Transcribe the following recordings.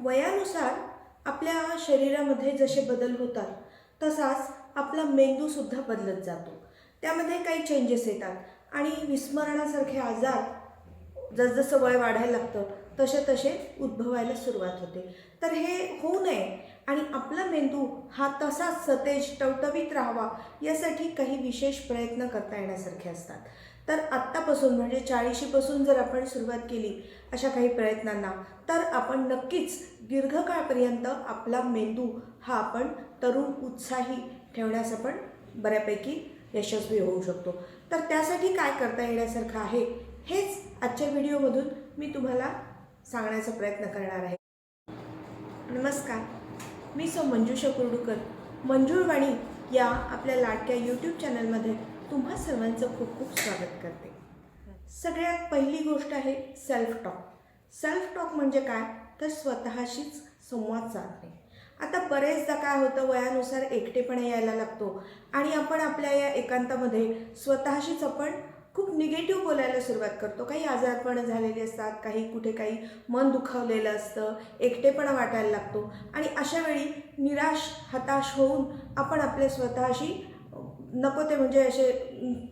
वयानुसार आपल्या शरीरामध्ये जसे बदल होतात तसाच आपला मेंदूसुद्धा बदलत जातो. त्यामध्ये काही चेंजेस येतात आणि विस्मरणासारखे आजार जसजसं वय वाढायला लागतं तसे तसे उद्भवायला सुरुवात होते. तर हे होऊ नये आणि आपला मेंदू हा तसाच सतेज टवटवीत राहावा यासाठी काही विशेष प्रयत्न करता येण्यासारखे असतात. तर आत्तापासून म्हणजे 40पासून जर आपण सुरुवात केली अशा काही प्रयत्नांना तर आपण नक्कीच दीर्घकाळपर्यंत आपला मेंदू हा आपण तरुण उत्साही ठेवण्यास आपण बऱ्यापैकी यशस्वी होऊ शकतो. तर त्यासाठी काय करता येण्यासारखं आहे हेच आजच्या व्हिडिओमधून मी तुम्हाला सांगण्याचा प्रयत्न करणार आहे. नमस्कार, मी मंजुषा कुर्डूकर मंजुळवाणी या आपल्या लाडक्या यूट्यूब चॅनलमध्ये तुम्हा सर्वांचं खूप खूप स्वागत करते. सगळ्यात पहिली गोष्ट आहे सेल्फ टॉक. सेल्फ टॉक म्हणजे काय तर स्वतःशीच संवाद साधणे. आता बरेचदा काय होतं, वयानुसार एकटेपणा यायला लागतो आणि आपण आपल्या या एकांतामध्ये स्वतःशीच आपण खूप निगेटिव्ह बोलायला सुरुवात करतो. काही आजारपण झालेले असतात, काही काही मन दुखावलेलं असतं, एकटेपणा वाटायला लागतो आणि अशा वेळी निराश हताश होऊन आपण आपल्या स्वतःशी नको ते म्हणजे असे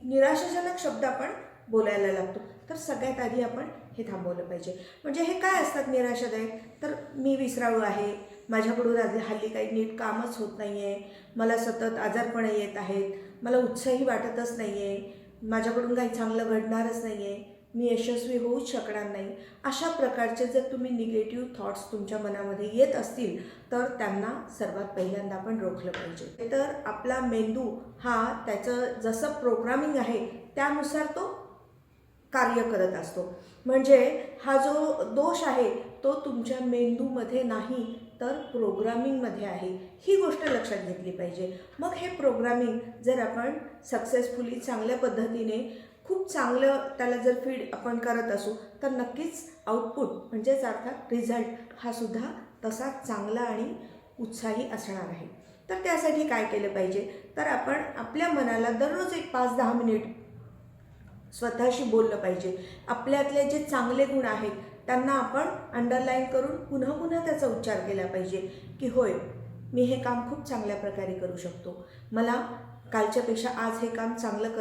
निराशाजनक शब्द आपण बोलायला लागतो. तर सगळ्यात आधी आपण हे थांबवलं पाहिजे. म्हणजे हे काय असतात निराशादायक, तर मी विसराळू आहे, माझ्याकडून हल्ली काही नीट कामच होत नाही आहे, मला सतत आजारपण येत आहेत, मला उत्साही वाटतच नाही आहे, माझ्याकडून काही चांगलं घडणारच नाही आहे, मी यशस्वी होऊच शकणार नाही. अशा प्रकारचे जर तुम्ही निगेटिव्ह थॉट्स तुमच्या मनामध्ये येत असतील तर त्यांना सर्वात पहिल्यांदा आपण रोखलं पाहिजे. तर आपला मेंदू हा त्याचं जसं प्रोग्रामिंग आहे त्यानुसार तो कार्य करत असतो. म्हणजे हा जो दोष आहे तो तुमच्या मेंदूमध्ये नाही तर प्रोग्रामिंगमध्ये आहे, ही गोष्ट लक्षात घेतली पाहिजे. मग हे प्रोग्रामिंग जर आपण सक्सेसफुली चांगल्या पद्धतीने खूप चांगलं त्याला जर फीड आपण करत असू तर नक्कीच आउटपुट म्हणजेच अर्थात रिझल्ट हा सुद्धा तसा चांगला आणि उत्साही असणार आहे. तर त्यासाठी काय केलं पाहिजे तर आपण आपल्या मनाला दररोज एक 5-10 मिनिट स्वतःशी बोललं पाहिजे. आपल्यातले जे चांगले गुण आहेत त्यांना आपण अंडरलाईन करून पुन्हा पुन्हा त्याचा उच्चार केला पाहिजे की होय, मी हे काम खूप चांगल्या प्रकारे करू शकतो, मला कालच्यापेक्षा आज हे काम चांगलं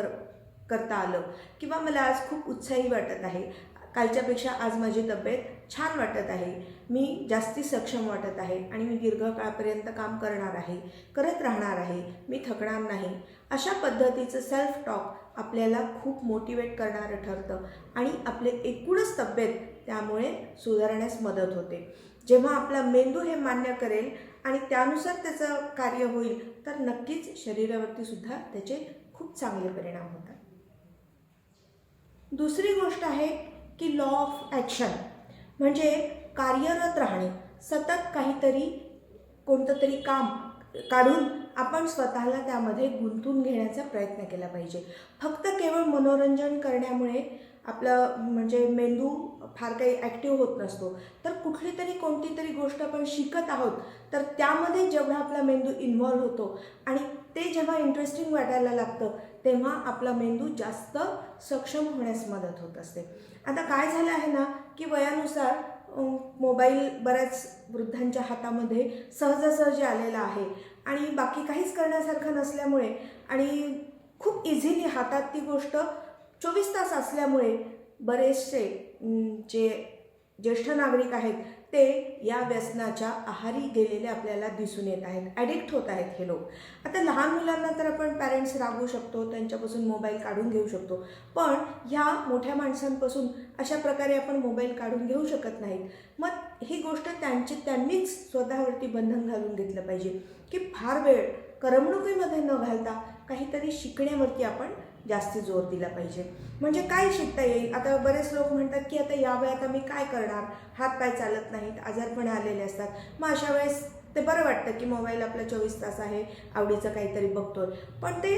करता आलं, किंवा मला आज खूप उत्साही वाटत आहे, कालच्यापेक्षा आज माझी तब्येत छान वाटत आहे, मी जास्ती सक्षम वाटत आहे आणि मी दीर्घकाळपर्यंत काम करणार आहे, करत राहणार आहे, मी थकणार नाही. अशा पद्धतीचं सेल्फ टॉक आपल्याला खूप मोटिवेट करणारं ठरतं आणि आपले एकूणच तब्येत त्यामुळे सुधारण्यास मदत होते. जेव्हा आपला मेंदू हे मान्य करेल आणि त्यानुसार त्याचं कार्य होईल तर नक्कीच शरीरावरती सुद्धा त्याचे खूप चांगले परिणाम होतात. दुसरी गोष्ट आहे की लॉ ऑफ ॲक्शन, म्हणजे कार्यरत राहणे. सतत काहीतरी कोणतं तरी काम काढून आपण स्वतःला त्यामध्ये गुंतून घेण्याचा प्रयत्न केला पाहिजे. फक्त केवळ मनोरंजन करण्यामुळे आपलं म्हणजे मेंदू फार काही ॲक्टिव्ह होत नसतो. तर कुठली तरी कोणती तरी गोष्ट आपण शिकत आहोत तर त्यामध्ये जेवढा आपला मेंदू इन्व्हॉल्व होतो आणि ते जेव्हा इंटरेस्टिंग वाटायला लागतं तेव्हा आपला मेंदू जास्त सक्षम होण्यास मदत होत असते. आता काय झालं आहे ना की वयानुसार मोबाईल बऱ्याच वृद्धांच्या हातामध्ये सहजासहजी आलेला आहे आणि बाकी काहीच करण्यासारखं नसल्यामुळे आणि खूप इझिली हातात ती गोष्ट 24 तास असल्यामुळे बरेचसे जे ज्येष्ठ नागरिक आहेत ते या व्यसनाच्या आहारी गेलेले आपल्याला दिसून येत आहेत, ॲडिक्ट होत आहेत हे लोक. आता लहान मुलांना तर आपण पॅरेंट्स रागवू शकतो, त्यांच्यापासून मोबाईल काढून घेऊ शकतो, पण ह्या मोठ्या माणसांपासून अशा प्रकारे आपण मोबाईल काढून घेऊ शकत नाहीत. मग ही गोष्ट त्यांनीच स्वतःवरती बंधन घालून घेतलं पाहिजे की फार वेळ करमणुकीमध्ये न घालता काहीतरी शिकण्यावरती आपण जास्त जोर दिला पाहिजे. म्हणजे काय शिकता येईल. आता बरेच लोक म्हणतात की आता या वयात आम्ही काय करणार, हात पाय चालत नाहीत, आजारपण आलेले असतात. मग अशा वेळेस ते बरं वाटतं की मोबाईल आपला 24 तास आहे, आवडीचं काहीतरी बघतोय, पण ते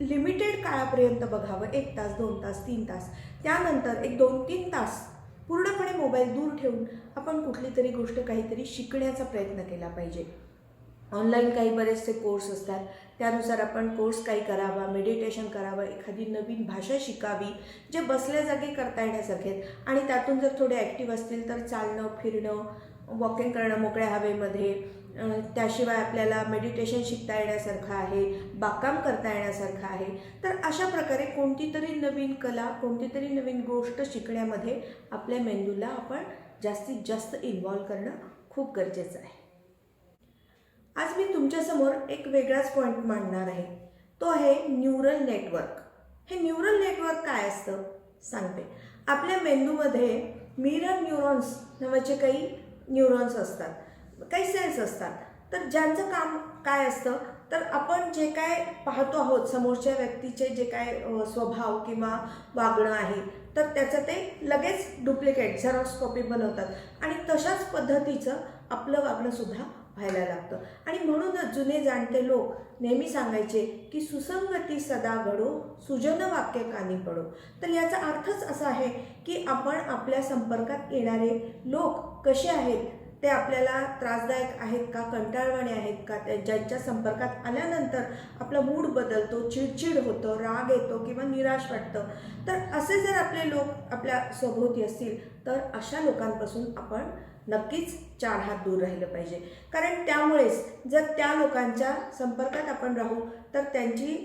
लिमिटेड काळापर्यंत बघावं, 1 तास 2 तास 3 तास. त्यानंतर एक 2-3 तास पूर्णपणे मोबाईल दूर ठेवून आपण कुठली तरी गोष्ट काहीतरी शिकण्याचा प्रयत्न केला पाहिजे. ऑनलाईन काही बरेचसे कोर्स असतात, त्यानुसार आपण कोर्स काही करावा, मेडिटेशन करावं, एखादी नवीन भाषा शिकावी जे बसल्या जागी करता येण्यासारखे आहेत आणि त्यातून जर थोडे ॲक्टिव्ह असतील तर चालणं फिरणं वॉकिंग करणं मोकळ्या हवेमध्ये, त्याशिवाय आपल्याला मेडिटेशन शिकता येण्यासारखं आहे, बागकाम करता येण्यासारखं आहे. तर अशा प्रकारे कोणती तरी नवीन कला, कोणती तरी नवीन गोष्ट शिकण्यामध्ये आपल्या मेंदूला आपण जास्तीत जास्त इन्व्हॉल्व करणं खूप गरजेचं आहे. आज मी तुमच्यासमोर एक वेगळाच पॉईंट मांडणार आहे. तो आहे न्यूरल नेटवर्क. हे न्यूरल नेटवर्क काय असतं सांगते. आपल्या मेंदूमध्ये मिरर न्यूरॉन्स नावाचे काही न्यूरॉन्स असतात, काही सेल्स असतात. तर ज्यांचं काम काय असतं, तर आपण जे काय पाहतो आहोत समोरच्या व्यक्तीचे जे काय स्वभाव किंवा वागणं आहे, तर त्याचं ते लगेच डुप्लिकेट झेरॉक्स कॉपी बनवतात आणि तशाच पद्धतीचं आपलं वागणं सुद्धा व्हायला लागतं. आणि म्हणूनच जुने जाणते लोक नेहमी सांगायचे की सुसंगती सदा घडो, सुजन वाक्य कानी पडो. तर याचा अर्थच असा आहे की आपण आपल्या संपर्कात येणारे लोक कसे आहेत, ते आपल्याला त्रासदायक आहेत का, कंटाळवाणे आहेत का, ज्यांच्या संपर्कात आल्यानंतर आपला मूड बदलतो, चिडचिड होतं, राग येतो किंवा निराश वाटतं. तर असे जर आपले लोक आपल्या सभोवती असतील तर अशा लोकांपासून आपण नक्कीच 4 हात दूर राहिलं पाहिजे. कारण त्यामुळेच जर त्या लोकांच्या संपर्कात आपण राहू तर त्यांची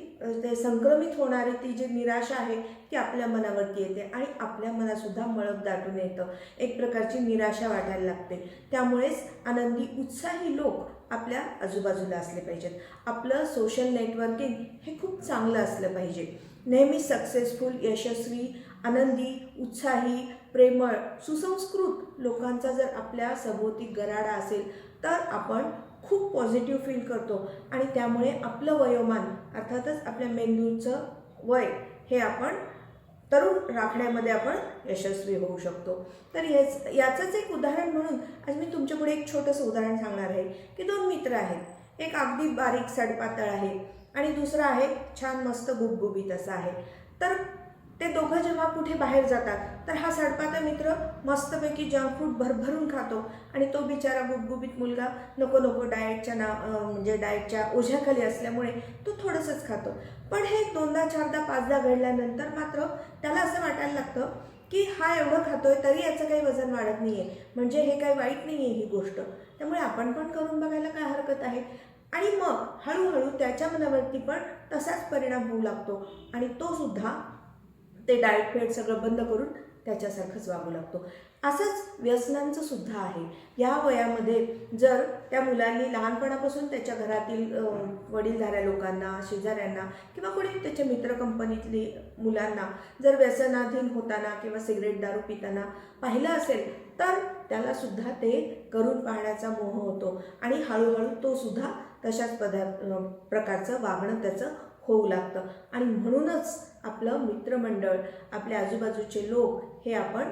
ते संक्रमित होणारी ती जी निराशा आहे ती आपल्या मनावरती येते आणि आपल्या मनातसुद्धा मळप दाटून येतं, एक प्रकारची निराशा वाटायला लागते. त्यामुळेच आनंदी उत्साही लोक आपल्या आजूबाजूला असले पाहिजेत. आपलं सोशल नेटवर्किंग हे खूप चांगलं असलं पाहिजे. नेहमी सक्सेसफुल, यशस्वी, आनंदी, उत्साही, प्रेमळ, सुसंस्कृत लोकांचा जर आपल्या सभोवती गराडा असेल तर आपण खूप पॉझिटिव्ह फील करतो आणि त्यामुळे आपलं वयोमान, अर्थातच आपल्या मेंदूचं वय हे आपण तरुण राखण्यामध्ये आपण यशस्वी होऊ शकतो. तर याचंच एक उदाहरण म्हणून आज मी तुमच्यापुढे एक छोटंसं उदाहरण सांगणार आहे की 2 मित्र आहेत. एक अगदी बारीक सडपातळ आहे आणि दुसरा आहे छान मस्त गुबगुबीत असा आहे. तर ते दोघं जेव्हा कुठे बाहेर जातात तर हा सडपातळ मित्र मस्तपैकी जंक फूड भरभरून खातो आणि तो बिचारा गुबगुबीत मुलगा नको नको डाएटच्या ओझ्याखाली असल्यामुळे तो थोडंसंच खातो. पण हे 2दा 4दा 5दा घडल्यानंतर मात्र त्याला असं वाटायला लागतं की हा एवढं खातोय तरी याचं काही वजन वाढत नाही आहे, म्हणजे हे काही वाईट नाही आहे ही गोष्ट, त्यामुळे आपण पण करून बघायला काय हरकत आहे. आणि मग हळूहळू त्याच्या मनावरती पण तसाच परिणाम होऊ लागतो आणि तो सुद्धा ते डाएट फेड सगळं बंद करून त्याच्यासारखंच वागू लागतो. असंच व्यसनांचं सुद्धा आहे. या वयामध्ये जर त्या मुलांनी लहानपणापासून त्याच्या घरातील वडीलधाऱ्या लोकांना, शेजाऱ्यांना किंवा कोणी त्याच्या मित्र कंपनीतली मुलांना जर व्यसनाधीन होताना किंवा सिगरेट दारू पिताना पाहिलं असेल तर त्यालासुद्धा ते करून पाहण्याचा मोह होतो आणि हळूहळू तो सुद्धा तशाच प्रकारचं वागणं त्याचं होऊ लागतं. आणि म्हणूनच आपलं मित्रमंडळ, आपल्या आजूबाजूचे लोक हे आपण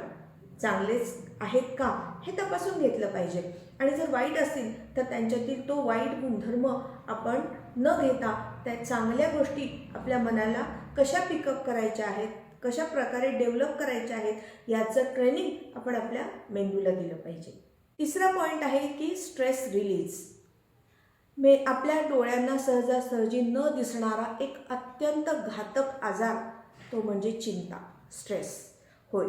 चांगलेच आहेत का हे तपासून घेतलं पाहिजे. आणि जर वाईट असतील तर त्यांच्यातील तो वाईट गुणधर्म आपण न घेता त्या चांगल्या गोष्टी आपल्या मनाला कशा पिकअप करायच्या आहेत, कशा प्रकारे डेव्हलप करायच्या आहेत याचं ट्रेनिंग आपण आपल्या मेंदूला दिलं पाहिजे. तिसरा पॉईंट आहे की स्ट्रेस रिलीज. आपल्या डोळ्यांना सहजासहजी न दिसणारा एक अत्यंत घातक आजार तो म्हणजे चिंता, स्ट्रेस. होय,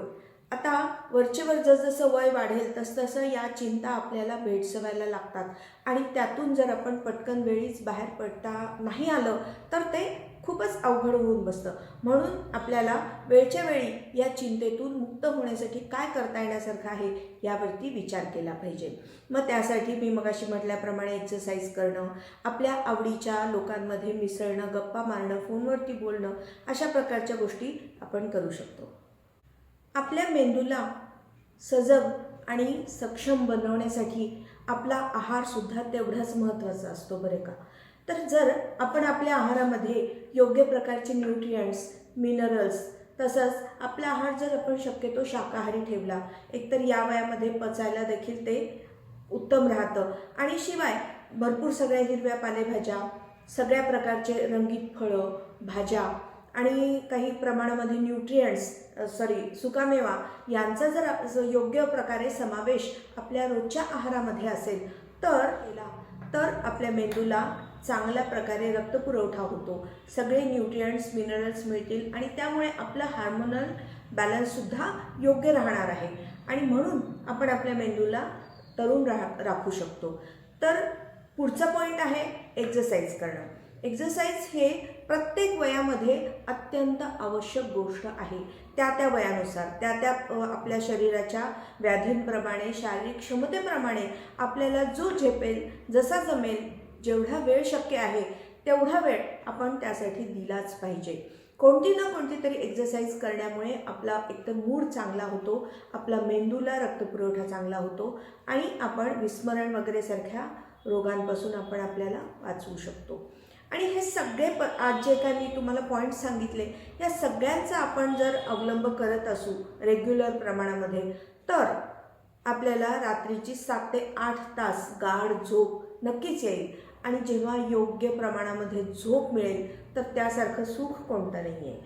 आता वरचेवर जसजसं वय वाढेल तसतसं या चिंता आपल्याला भेडसवायला लागतात आणि त्यातून जर आपण पटकन वेळीच बाहेर पडता नाही आलं तर ते खूपच अवघड होऊन बसतं. म्हणून आपल्याला वेळच्या वेळी या चिंतेतून मुक्त होण्यासाठी काय करता येण्यासारखं आहे यावरती विचार केला पाहिजे. मग त्यासाठी मी मगाशी म्हटल्याप्रमाणे एक्सरसाइज करणं, आपल्या आवडीच्या लोकांमध्ये मिसळणं, गप्पा मारणं, फोनवरती बोलणं, अशा प्रकारच्या गोष्टी आपण करू शकतो. आपल्या मेंदूला सजग आणि सक्षम बनवण्यासाठी आपला आहारसुद्धा तेवढाच महत्त्वाचा असतो बरे का. तर जर आपण आपल्या आहारामध्ये योग्य प्रकारचे न्यूट्रियंट्स, मिनरल्स, तसंच आपला आहार जर आपण शक्यतो शाकाहारी ठेवला, एकतर या वयामध्ये पचायला देखील ते उत्तम राहतं आणि शिवाय भरपूर सगळ्या हिरव्या पालेभाज्या, सगळ्या प्रकारचे रंगीत फळं, भाज्या आणि काही प्रमाणामध्ये सुकामेवा यांचा जर योग्य प्रकारे समावेश आपल्या रोजच्या आहारामध्ये असेल तर आपल्या मेंदूला चांगल्या प्रकारे रक्तपुरवठा होतो, सगळे न्यूट्रियंट्स, मिनरल्स मिळतील आणि त्यामुळे आपलं हार्मोनल बॅलन्ससुद्धा योग्य राहणार आहे. आणि म्हणून आपण आपल्या मेंदूला तरुण राखू शकतो. तर पुढचा पॉईंट आहे एक्झरसाईज करणं. एक्झरसाईज हे प्रत्येक वयामध्ये अत्यंत आवश्यक गोष्ट आहे. त्या वयानुसार त्या आपल्या शरीराच्या व्याधींप्रमाणे, शारीरिक क्षमतेप्रमाणे आपल्याला जो झेपेल, जसा जमेल, जेवढा वेळ शक्य आहे तेवढा वेळ आपण त्यासाठी दिलाच पाहिजे. कोणती ना कोणती तरी एक्झरसाईज करण्यामुळे आपला एकतर मूड चांगला होतो, आपला मेंदूला रक्तपुरवठा चांगला होतो आणि आपण विस्मरण वगैरे सारख्या रोगांपासून आपण आपल्याला वाचवू शकतो. आणि हे सगळे आज जे काय मी तुम्हाला पॉईंट सांगितले, या सगळ्यांचा आपण जर अवलंब करत असू रेग्युलर प्रमाणामध्ये, तर आपल्याला रात्रीची 7 ते 8 तास गाढ झोप नक्कीच येईल. आणि जेव्हा योग्य प्रमाणामध्ये झोप मिळेल तर त्यासारखं सुख कोणतं नाही आहे.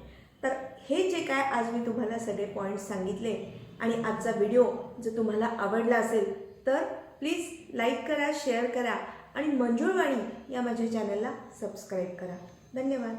तर हे जे काय आज मी तुम्हाला सगळे पॉईंट्स सांगितले आणि आजचा व्हिडिओ जर तुम्हाला आवडला असेल तर प्लीज लाईक करा, शेअर करा आणि मंजुळवाणी या माझ्या चॅनलला सबस्क्राईब करा. धन्यवाद.